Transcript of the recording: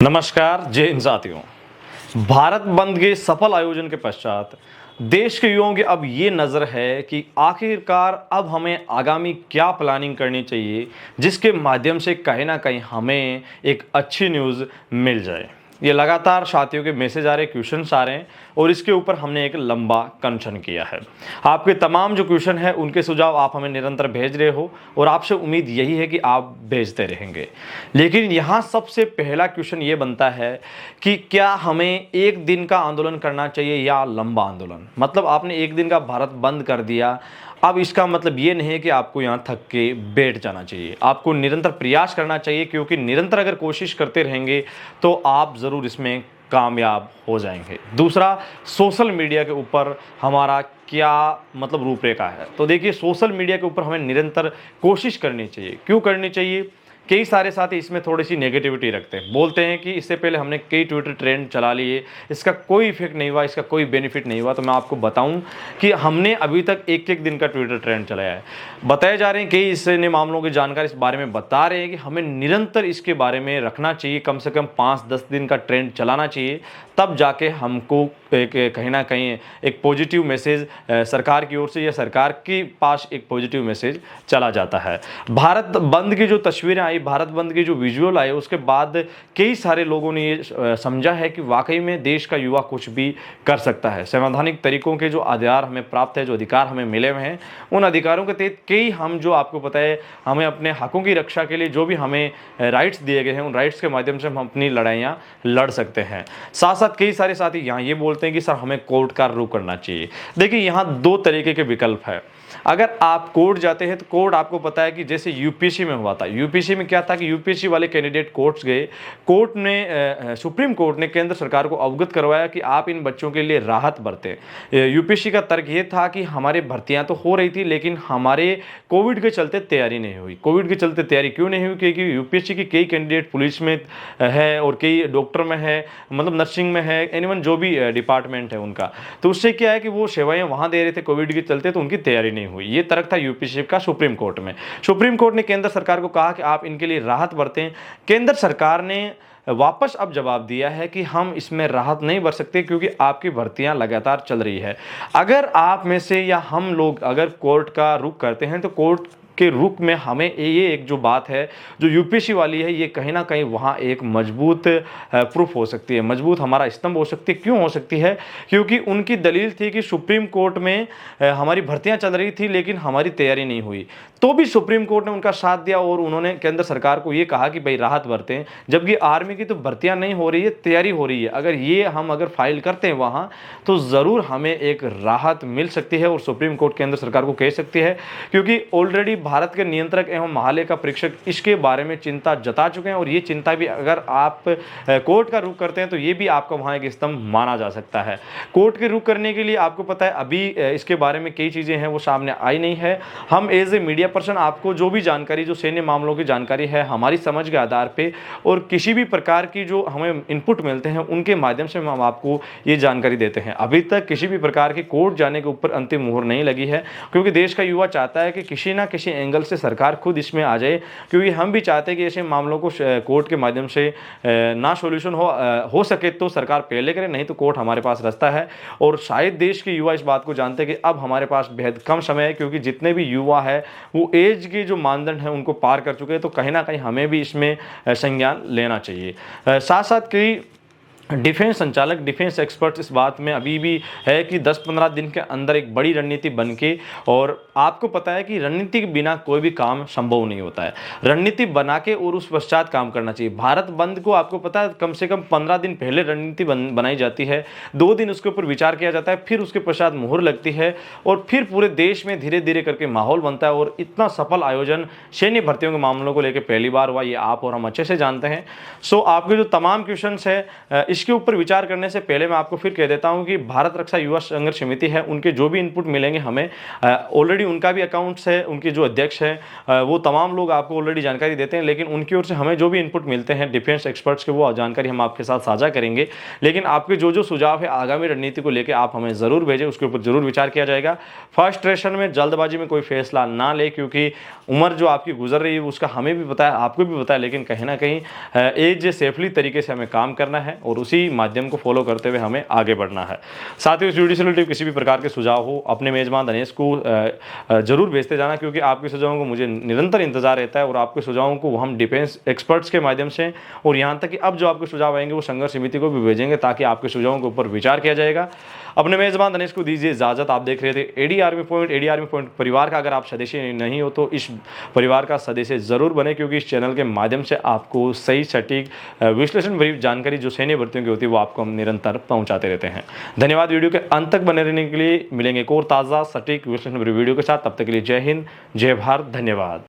नमस्कार, जय हिंद साथियों। भारत बंद के सफल आयोजन के पश्चात देश के युवाओं की अब ये नज़र है कि आखिरकार अब हमें आगामी क्या प्लानिंग करनी चाहिए, जिसके माध्यम से कहीं ना कहीं हमें एक अच्छी न्यूज़ मिल जाए। ये लगातार साथियों के मैसेज आ रहे, क्वेश्चंस आ रहे हैं और इसके ऊपर हमने एक लंबा कंचन किया है। आपके तमाम जो क्वेश्चन है उनके सुझाव आप हमें निरंतर भेज रहे हो और आपसे उम्मीद यही है कि आप भेजते रहेंगे। लेकिन यहाँ सबसे पहला क्वेश्चन ये बनता है कि क्या हमें एक दिन का आंदोलन करना चाहिए या लंबा आंदोलन। मतलब आपने एक दिन का भारत बंद कर दिया, अब इसका मतलब ये नहीं है कि आपको यहाँ थक के बैठ जाना चाहिए। आपको निरंतर प्रयास करना चाहिए, क्योंकि निरंतर अगर कोशिश करते रहेंगे तो आप ज़रूर इसमें कामयाब हो जाएंगे। दूसरा, सोशल मीडिया के ऊपर हमारा क्या मतलब रूपरेखा है। तो देखिए, सोशल मीडिया के ऊपर हमें निरंतर कोशिश करनी चाहिए। क्यों करनी चाहिए? कई सारे साथी इसमें थोड़ी सी नेगेटिविटी रखते हैं, बोलते हैं कि इससे पहले हमने कई ट्विटर ट्रेंड चला लिए, इसका कोई इफेक्ट नहीं हुआ, इसका कोई बेनिफिट नहीं हुआ। तो मैं आपको बताऊं कि हमने अभी तक एक एक दिन का ट्विटर ट्रेंड चलाया है। बताए जा रहे हैं कई इसने मामलों की जानकारी इस बारे में बता रहे हैं कि हमें निरंतर इसके बारे में रखना चाहिए, कम से कम 5-10 दिन का ट्रेंड चलाना चाहिए, तब जाके हमको कहीं ना कहीं एक पॉजिटिव मैसेज सरकार की ओर से या सरकार के पास एक पॉजिटिव मैसेज चला जाता है। भारत बंद की जो तस्वीरें आई, भारत बंद की जो विजुअल आए, उसके बाद कई सारे लोगों ने ये समझा है कि वाकई में देश का युवा कुछ भी कर सकता है। संवैधानिक तरीकों के जो अधिकार हमें प्राप्त है, जो अधिकार हमें मिले हुए हैं, उन अधिकारों के तहत कई हम जो आपको पता है हमें अपने हकों की रक्षा के लिए जो भी हमें राइट्स दिए गए हैं, उन राइट्स के माध्यम से हम अपनी लड़ाइयाँ लड़ सकते हैं। साथ साथ कई सारे साथी यहाँ ये बोलते हैं कि सर हमें कोर्ट का रुख करना चाहिए। देखिए, यहाँ दो तरीके के विकल्प है। अगर आप कोर्ट जाते हैं तो कोर्ट आपको पता है कि जैसे यूपीएससी में हुआ था, यूपीएससी में क्या था कि यूपीएससी वाले कैंडिडेट कोर्ट्स गए, कोर्ट ने सुप्रीम कोर्ट ने केंद्र सरकार को अवगत करवाया कि आप इन बच्चों के लिए राहत बरतें। यूपीएससी का तर्क ये था कि हमारी भर्तियां तो हो रही थी, लेकिन हमारे कोविड के चलते तैयारी नहीं हुई। कोविड के चलते तैयारी क्यों नहीं हुई? क्योंकि यूपीएससी के कई कैंडिडेट पुलिस में है और कई डॉक्टर में है, मतलब नर्सिंग में है, एनीवन जो भी डिपार्टमेंट है उनका। तो उससे क्या है कि वो सेवाएं वहां दे रहे थे कोविड के चलते, तो उनकी तैयारी नहीं हुई। ये तर्क था यूपीएससी का सुप्रीम कोर्ट में। सुप्रीम कोर्ट ने केंद्र सरकार को कहा कि आप इनके लिए राहत बरतें। केंद्र सरकार ने वापस अब जवाब दिया है कि हम इसमें राहत नहीं बर सकते, क्योंकि आपकी भर्तियां लगातार चल रही है। अगर आप में से या हम लोग अगर कोर्ट का रुख करते हैं तो कोर्ट के रुख में हमें ये एक जो बात है जो यूपीएससी वाली है, ये कहीं ना कहीं वहाँ एक मजबूत प्रूफ हो सकती है, मजबूत हमारा स्तंभ हो सकती है। क्यों हो सकती है? क्योंकि उनकी दलील थी कि सुप्रीम कोर्ट में हमारी भर्तियां चल रही थी लेकिन हमारी तैयारी नहीं हुई, तो भी सुप्रीम कोर्ट ने उनका साथ दिया और उन्होंने केंद्र सरकार को ये कहा कि भाई राहत बरतें। जबकि आर्मी की तो भर्तियां नहीं हो रही है, तैयारी हो रही है। अगर ये हम अगर फाइल करते हैं वहाँ, तो ज़रूर हमें एक राहत मिल सकती है और सुप्रीम कोर्ट केंद्र सरकार को कह सकती है, क्योंकि ऑलरेडी भारत के नियंत्रक एवं महालेखा परीक्षक इसके बारे में चिंता जता चुके हैं। और ये चिंता भी अगर आप कोर्ट का रुख करते हैं तो ये भी आपका वहाँ एक स्तंभ माना जा सकता है। कोर्ट के रुख करने के लिए आपको पता है अभी इसके बारे में कई चीज़ें हैं वो सामने आई नहीं है। हम एज ए मीडिया पर्सन आपको जो भी जानकारी, जो सैन्य मामलों की जानकारी है, हमारी समझ के आधार पर और किसी भी प्रकार की जो हमें इनपुट मिलते हैं उनके माध्यम से हम आपको ये जानकारी देते हैं। अभी तक किसी भी प्रकार की कोर्ट जाने के ऊपर अंतिम मुहर नहीं लगी है, क्योंकि देश का युवा चाहता है कि किसी ना किसी एंगल से सरकार खुद इसमें आ जाए, क्योंकि हम भी चाहते हैं कि ऐसे मामलों को कोर्ट के माध्यम से ना सॉल्यूशन हो सके तो सरकार पहले करे, नहीं तो कोर्ट हमारे पास रास्ता है। और शायद देश के युवा इस बात को जानते हैं कि अब हमारे पास बेहद कम समय है, क्योंकि जितने भी युवा है वो एज के जो मानदंड हैं उनको पार कर चुके हैं। तो कहीं ना कहीं हमें भी इसमें संज्ञान लेना चाहिए। साथ साथ कई डिफेंस संचालक, डिफेंस एक्सपर्ट इस बात में अभी भी है कि 10-15 दिन के अंदर एक बड़ी रणनीति बन के, और आपको पता है कि रणनीति के बिना कोई भी काम संभव नहीं होता है। रणनीति बना के और उस पश्चात काम करना चाहिए। भारत बंद को आपको पता है कम से कम 15 दिन पहले रणनीति बनाई जाती है, 2 दिन उसके ऊपर विचार किया जाता है, फिर उसके पश्चात मुहर लगती है और फिर पूरे देश में धीरे धीरे करके माहौल बनता है। और इतना सफल आयोजन सैन्य भर्तियों के मामलों को लेकर पहली बार हुआ, ये आप और हम अच्छे से जानते हैं। सो आपके जो तमाम क्वेश्चन है इसके ऊपर विचार करने से पहले मैं आपको फिर कह देता हूं कि भारत रक्षा युवा संघर्ष समिति है, उनके जो भी इनपुट मिलेंगे हमें, ऑलरेडी उनका भी अकाउंट्स है, उनके जो अध्यक्ष हैं वो तमाम लोग आपको ऑलरेडी जानकारी देते हैं, लेकिन उनकी ओर से हमें जो भी इनपुट मिलते हैं डिफेंस एक्सपर्ट्स के, वो जानकारी हम आपके साथ साझा करेंगे। लेकिन आपके जो सुझाव है आगामी रणनीति को लेकर आप हमें ज़रूर भेजें, उसके ऊपर ज़रूर विचार किया जाएगा। फर्स्ट सेशन में जल्दबाजी में कोई फैसला ना ले, क्योंकि उम्र जो आपकी गुजर रही है उसका हमें भी पता है, आपको भी पता है, लेकिन कहीं ना कहीं एज सेफली तरीके से हमें काम करना है और उसी माध्यम को फॉलो करते हुए हमें आगे बढ़ना है। साथ ही इस वीडियो से रिलेटेड किसी भी प्रकार के सुझाव हो अपने मेजबान दिनेश को जरूर भेजते जाना, क्योंकि आपके सुझावों को मुझे निरंतर इंतजार रहता है और आपके सुझावों को हम डिफेंस एक्सपर्ट्स के माध्यम से और यहाँ तक कि अब जो आपके सुझाव आएंगे वो संघर्ष समिति को भी भेजेंगे, ताकि आपके सुझावों के ऊपर विचार किया जाएगा। अपने मेजबान दिनेश को दीजिए इजाजत। आप देख रहे थे AD army point. AD army point परिवार का अगर आप सदस्य नहीं हो तो इस परिवार का सदस्य जरूर बने, क्योंकि इस चैनल के माध्यम से आपको सही सटीक विश्लेषण भरी जानकारी जो सैन्य भर्तियों की होती है वो आपको हम निरंतर पहुंचाते रहते हैं। धन्यवाद वीडियो के अंत तक बने रहने के लिए। मिलेंगे एक और ताज़ा सटीक विश्लेषण भरी वीडियो के साथ, तब तक के लिए जय हिंद, जय भारत, धन्यवाद।